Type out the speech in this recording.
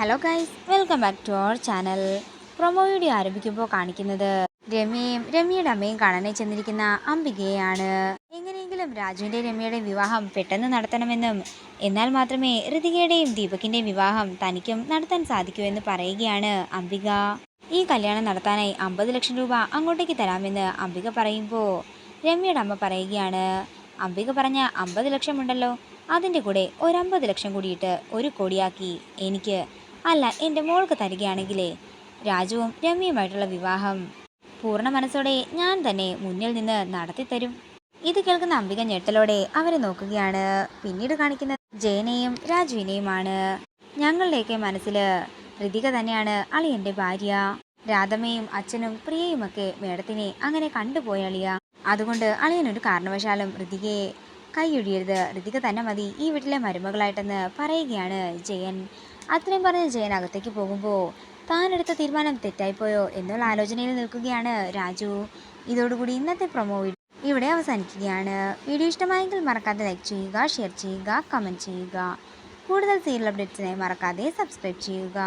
Hello guys, welcome back to our channel. Promo video ആരംഭിക്കുമ്പോൾ കാണിക്കുന്നത് രമ്യയുടെ അമ്മയും കാണാനായി ചെന്നിരിക്കുന്ന അംബികയാണ്. എങ്ങനെയെങ്കിലും രാജുവിൻ്റെ രമ്യയുടെ വിവാഹം പെട്ടെന്ന് നടത്തണമെന്നും എന്നാൽ മാത്രമേ ഋതികയുടെയും ദീപകിൻ്റെയും വിവാഹം തനിക്കും നടത്താൻ സാധിക്കൂ എന്ന് പറയുകയാണ് അംബിക. ഈ കല്യാണം നടത്താനായി 50 ലക്ഷം രൂപ അങ്ങോട്ടേക്ക് തരാമെന്ന് അംബിക പറയുമ്പോൾ രമ്യയുടെ അമ്മ പറയുകയാണ്, അംബിക പറഞ്ഞ 50 ലക്ഷം ഉണ്ടല്ലോ, അതിൻ്റെ കൂടെ ഒരു 50 ലക്ഷം കൂടിയിട്ട് 1 കോടിയാക്കി എനിക്ക്, അല്ല എൻ്റെ മോൾക്ക് തരികയാണെങ്കിലേ രാജുവും രമ്യയുമായിട്ടുള്ള വിവാഹം പൂർണ്ണ മനസ്സോടെ ഞാൻ തന്നെ മുന്നിൽ നിന്ന് നടത്തിത്തരും. ഇത് കേൾക്കുന്ന അംബിക ഞെട്ടലോടെ അവരെ നോക്കുകയാണ്. പിന്നീട് കാണിക്കുന്നത് ജയനെയും രാജുവിനെയുമാണ്. ഞങ്ങളുടെയൊക്കെ മനസ്സിൽ ഋതിക തന്നെയാണ് അളിയൻ്റെ ഭാര്യ. രാധമ്മയും അച്ഛനും പ്രിയയുമൊക്കെ മേഡത്തിനെ അങ്ങനെ കണ്ടുപോയ അളിയ. അതുകൊണ്ട് അളിയനൊരു കാരണവശാലും ഋതികയെ കൈയൊഴിയരുത്, ഋതിക തന്നെ മതി ഈ വീട്ടിലെ മരുമകളായിട്ടെന്ന് പറയുകയാണ് ജയൻ. അത്രയും പറഞ്ഞ് ജയൻ അകത്തേക്ക് പോകുമ്പോൾ താനെടുത്ത തീരുമാനം തെറ്റായിപ്പോയോ എന്നുള്ള ആലോചനയിൽ നിൽക്കുകയാണ് രാജു. ഇതോടുകൂടി ഇന്നത്തെ പ്രൊമോ ഇവിടെ അവസാനിക്കുകയാണ്. വീഡിയോ ഇഷ്ടമായെങ്കിൽ മറക്കാതെ ലൈക്ക് ചെയ്യുക, ഷെയർ ചെയ്യുക, കമൻറ്റ് ചെയ്യുക. കൂടുതൽ സീരിയൽ അപ്ഡേറ്റ്സിനായി മറക്കാതെ സബ്സ്ക്രൈബ് ചെയ്യുക.